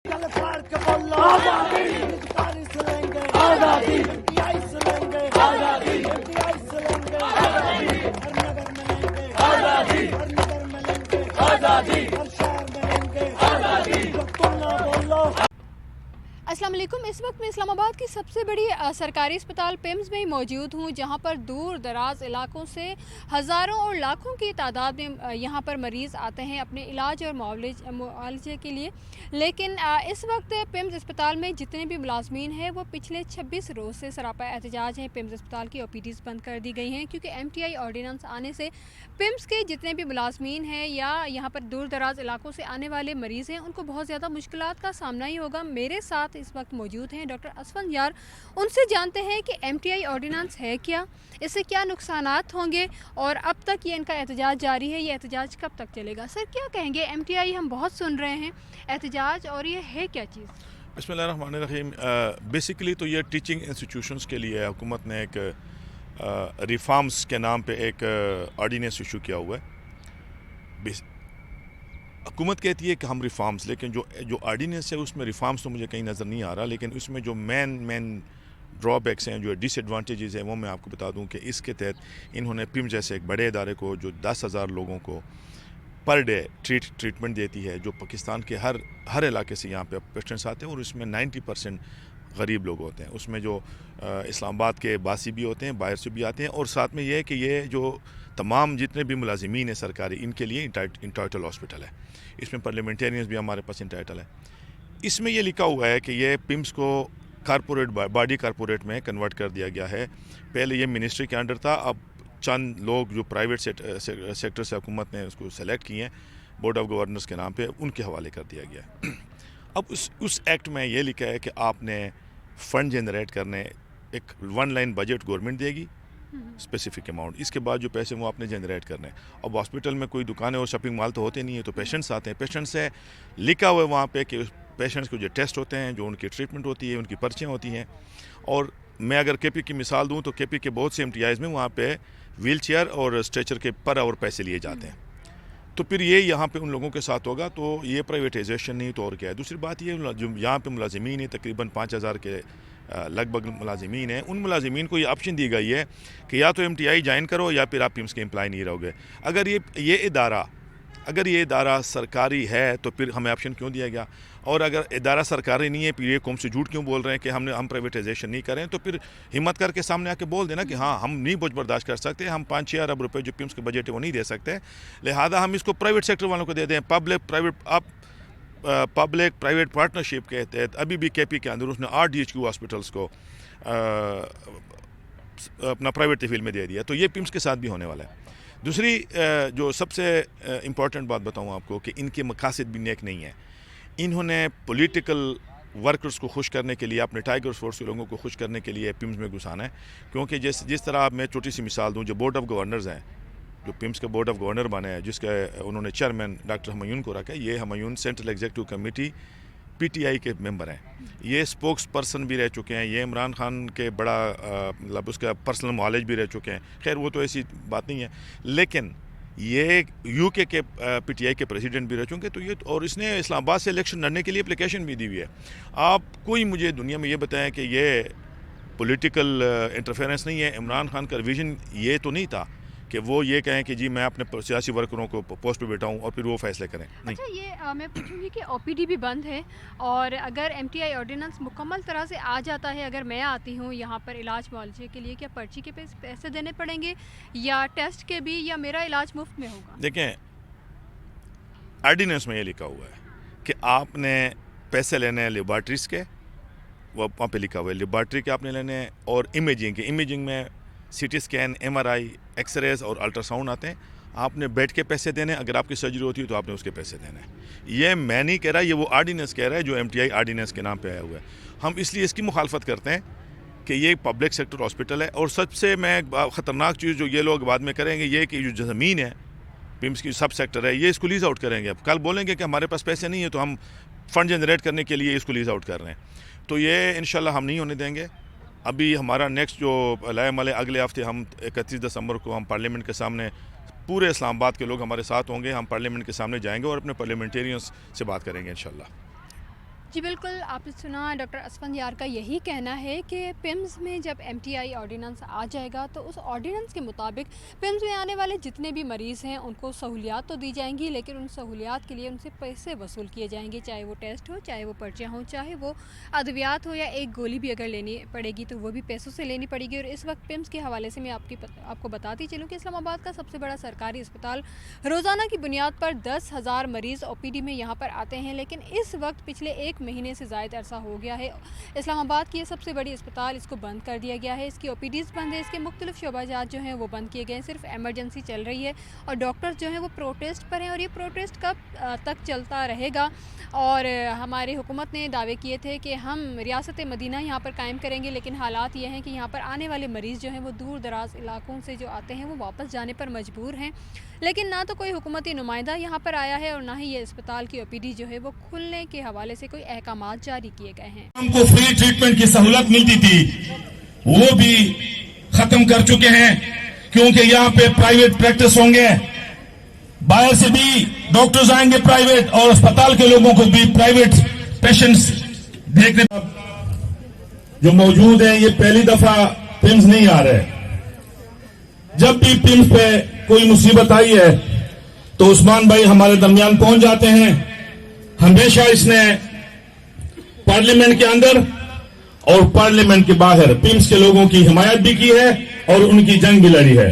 कल फाड़ के बोलो आजादी, गिरफ्तारी से लेंगे आजादी, एफडीआई से लेंगे आजादी, एफडीआई से लेंगे आजादी, हर नगर में लेंगे आजादी, हर नगर में लेंगे आजादी, हर शहर में लेंगे आजादी, जब तुम ना बोलो। अस्सलाम वालेकुम। इस वक्त मैं इस्लामाबाद की सबसे बड़ी सरकारी अस्पताल पिम्स में ही मौजूद हूँ, जहाँ पर दूर दराज इलाकों से हज़ारों और लाखों की तादाद में यहाँ पर मरीज़ आते हैं अपने इलाज और मुआवजे के लिए। लेकिन इस वक्त पिम्स अस्पताल में जितने भी मुलाजमीन हैं वो पिछले 26 रोज़ से सरापा एहतजाज हैं। पिम्स अस्पताल की OPDs बंद कर दी गई हैं क्योंकि MTI ऑर्डिनेंस आने से पिम्स के जितने भी मुलाजमीन हैं या यहाँ पर दूर दराज इलाकों से आने वाले मरीज़ हैं उनको बहुत ज़्यादा मुश्किलात का सामना ही होगा। मेरे साथ इस वक्त मौजूद हैं डॉक्टर असफन यार। उनसे जानते हैं कि MTI ऑर्डिनेंस है क्या, इससे क्या नुकसानात होंगे और अब तक ये इनका एहतजाज जारी है, ये एहतजाज कब तक चलेगा। सर क्या कहेंगे, MTI हम बहुत सुन रहे हैं एहतजाज, और ये है क्या चीज़? बिस्मिल्लाहिर्रहमानिर्रहीम। बेसिकली तो ये टीचिंग इंस्टीट्यूशंस के लिए हुकूमत ने एक रिफॉर्म्स के नाम पे एक ऑर्डिनेंस इशू किया हुआ है। हुकूमत कहती है कि हम रिफॉर्म्स, लेकिन जो ऑर्डिनेंस है उसमें रिफॉर्म्स तो मुझे कहीं नज़र नहीं आ रहा। लेकिन उसमें जो मेन ड्रॉबैक्स हैं, जो डिसएडवांटेजेस हैं, वो मैं आपको बता दूं कि इसके तहत इन्होंने पिम जैसे एक बड़े इदारे को जो 10,000 लोगों को पर डे ट्रीटमेंट देती है, जो पाकिस्तान के हर इलाके से यहाँ पे पेशेंट्स आते हैं और उसमें 90% गरीब लोग होते हैं। उसमें जो इस्लामाबाद के बासी भी होते हैं, बाहर से भी आते हैं, और साथ में ये है कि ये जो तमाम जितने भी मुलाजिमीन हैं सरकारी, इनके लिए इंटाइटल हॉस्पिटल है। इसमें पार्लियामेंटेरियंस भी हमारे पास इंटाइटल है। इसमें ये लिखा हुआ है कि ये पिम्स को कारपोरेट बॉडी कारपोरेट में कन्वर्ट कर दिया गया है। पहले ये मिनिस्ट्री के अंडर था, अब चंद लोग जो प्राइवेट सेक्टर से हुकूमत ने उसको सेलेक्ट किए हैं बोर्ड ऑफ गवर्नर्स के नाम पे, उनके हवाले कर दिया गया है। अब उस एक्ट में ये लिखा है कि आपने फ़ंड जनरेट करने, एक 1 लाइन बजट गवर्नमेंट देगी स्पेसिफिक अमाउंट, इसके बाद जो पैसे वो आपने जनरेट करने। अब हॉस्पिटल में कोई दुकानें और शॉपिंग मॉल तो होते नहीं है, तो पेशेंट्स आते हैं, पेशेंट्स से लिखा हुआ है वहाँ पे कि पेशेंट्स को जो टेस्ट होते हैं, जो उनकी ट्रीटमेंट होती है, उनकी पर्चियाँ होती हैं। और मैं अगर KP की मिसाल दूँ तो KP के बहुत से MTIs में वहाँ पे व्हील चेयर और स्ट्रेचर के पर आवर पैसे लिए जाते हैं। तो फिर ये यहाँ पे उन लोगों के साथ होगा, तो ये प्राइवेटाइजेशन नहीं तो और क्या है। दूसरी बात ये, जो यहाँ पे मुलाजिमीन है तकरीबन 5,000 के लगभग मुलाजिमीन हैं, उन मुलाजिमीन को ये ऑप्शन दी गई है कि या तो MTI ज्वाइन करो या फिर आप पिम्स के एम्प्लॉय नहीं रहोगे। अगर ये इदारा सरकारी है तो फिर हमें ऑप्शन क्यों दिया गया, और अगर इदारा सरकारी नहीं है फिर ये कौम से झूठ क्यों बोल रहे हैं कि हम प्राइवेटाइजेशन नहीं करें। तो फिर हिम्मत करके सामने आके बोल देना कि हाँ, हम नहीं बोझ बर्दाश्त कर सकते, हम 5-6 अरब रुपए जो पिम्स के बजट है वो नहीं दे सकते, लिहाजा हम इसको प्राइवेट सेक्टर वालों को दे दें। पब्लिक प्राइवेट पार्टनरशिप के तहत अभी भी KP के अंदर उसने 8 DHQ हॉस्पिटल्स को अपना प्राइवेट तहवील में दे दिया। तो ये पिम्स के साथ भी होने वाला है। दूसरी जो सबसे इम्पॉर्टेंट बात बताऊँ आपको कि इनके मकासद भी नेक नहीं है। इन्होंने पॉलिटिकल वर्कर्स को खुश करने के लिए, अपने टाइगर फोर्स के लोगों को खुश करने के लिए पिम्स में घुसाना है। क्योंकि जिस तरह मैं छोटी सी मिसाल दूँ, जो बोर्ड ऑफ गवर्नर्स हैं, जो पिम्स के बोर्ड ऑफ गवर्नर बने हैं, जिसका उन्होंने चेयरमैन डॉक्टर हमयून को रखा है, ये हमयून सेंट्रल एग्जीक्यूटिव कमेटी PTI के मेंबर हैं। ये स्पोक्स पर्सन भी रह चुके हैं, ये इमरान खान के बड़ा मतलब उसका पर्सनल नॉलेज भी रह चुके हैं। खैर वो तो ऐसी बात नहीं है, लेकिन ये UK के PTI के प्रेसिडेंट भी रह चुके हैं। तो ये, और इसने इस्लामाबाद से इलेक्शन लड़ने के लिए एप्लीकेशन भी दी हुई है। आप कोई मुझे दुनिया में ये बताएं कि ये पॉलिटिकल इंटरफेरेंस नहीं है। इमरान खान का विजन ये तो नहीं था कि वो ये कहें कि जी मैं अपने सियासी वर्करों को पोस्ट पे बैठाऊं और फिर वो फैसले करें। नहीं। अच्छा, ये मैं पूछूंगी कि OPD भी बंद है, और अगर MTI ऑर्डिनेंस मुकम्मल तरह से आ जाता है, अगर मैं आती हूँ यहाँ पर इलाज मुआवजे के लिए, क्या पर्ची के पैसे देने पड़ेंगे या टेस्ट के भी, या मेरा इलाज मुफ्त में होगा? देखें, ऑर्डिनेंस में ये लिखा हुआ है कि आपने पैसे लेने हैं लेबॉर्ट्रीज के, वो वहाँ पे लिखा हुआ है लेबॉर्ट्री के आपने लेने हैं, और इमेजिंग के। इमेजिंग में CT स्कैन, MRI, एक्सरेज और अल्ट्रासाउंड आते हैं। आपने बेड के पैसे देने, अगर आपकी सर्जरी होती है तो आपने उसके पैसे देने हैं। ये मैं नहीं कह रहा, ये वो ऑर्डिनेंस कह रहा है जो MTI ऑर्डिनेंस के नाम पे आया हुआ है। हम इसलिए इसकी मुखालफत करते हैं कि ये पब्लिक सेक्टर हॉस्पिटल है। और सबसे मैं ख़तरनाक चीज़ जो ये लोग बाद में करेंगे, ये कि जो ज़मीन है पिम्स की सब सेक्टर है, ये इसको लीज आउट करेंगे। अब कल बोलेंगे कि हमारे पास पैसे नहीं है तो हम फ़ंड जनरेट करने के लिए इसको लीज आउट कर रहे हैं। तो ये इंशाल्लाह हम नहीं होने देंगे। अभी हमारा नेक्स्ट जो लाएमल है, अगले हफ्ते हम 31 दिसंबर को हम पार्लियामेंट के सामने पूरे इस्लामाबाद के लोग हमारे साथ होंगे। हम पार्लियामेंट के सामने जाएंगे और अपने पार्लियामेंटेरियंस से बात करेंगे इंशाल्लाह। जी बिल्कुल, आपने सुना डॉक्टर असफंद यार का यही कहना है कि पिम्स में जब MTI ऑर्डिनेंस आ जाएगा तो उस ऑर्डिनेंस के मुताबिक पिम्स में आने वाले जितने भी मरीज़ हैं उनको सहूलियात तो दी जाएंगी, लेकिन उन सहूलियात के लिए उनसे पैसे वसूल किए जाएंगे, चाहे वो टेस्ट हो, चाहे वो पर्चियाँ हों, चाहे वो अद्वियात हो, या एक गोली भी अगर लेनी पड़ेगी तो वो भी पैसों से लेनी पड़ेगी। और इस वक्त पिम्स के हवाले से मैं आपको बताती चलूँ कि इस्लामाबाद का सबसे बड़ा सरकारी अस्पताल रोज़ाना की बुनियाद पर 10,000 मरीज़ OPD में यहाँ पर आते हैं, लेकिन इस वक्त पिछले एक महीने से ज़ायद अरसा हो गया है इस्लामाबाद की ये सबसे बड़ी अस्पताल, इसको बंद कर दिया गया है, इसकी OPDs बंद है, इसके मुख्तलिफ शोबाजात जो हैं वो बंद किए गए हैं, सिर्फ एमरजेंसी चल रही है और डॉक्टर्स जो हैं वो प्रोटेस्ट पर हैं। और ये प्रोटेस्ट कब तक चलता रहेगा? और हमारी हुकूमत ने दावे किए थे कि हम रियासत मदीना यहाँ पर कायम करेंगे, लेकिन हालात ये हैं कि यहाँ पर आने वाले मरीज़ जो हैं वो दूर दराज इलाकों से जो आते हैं वो वापस जाने पर मजबूर हैं, लेकिन ना तो कोई हुकूमती नुमाइंदा यहाँ पर आया है और ना ही ये अस्पताल की OPD जो है वो खुलने के हवाले से कोई अहकामात जारी किए गए हैं। हमको फ्री ट्रीटमेंट की सहूलत मिलती थी वो भी खत्म कर चुके हैं, क्योंकि यहाँ पे प्राइवेट प्रैक्टिस होंगे, बाहर से भी डॉक्टर्स आएंगे प्राइवेट और अस्पताल के लोगों को भी प्राइवेट पेशेंट्स देखने। जो मौजूद है ये पहली दफा पिम्स नहीं आ रहे, जब भी पिम्स पे कोई मुसीबत आई है तो उस्मान भाई हमारे दरमियान पहुंच जाते हैं। हमेशा इसने पार्लियामेंट के अंदर और पार्लियामेंट के बाहर पिम्स के लोगों की हिमायत भी की है और उनकी जंग भी लड़ी है।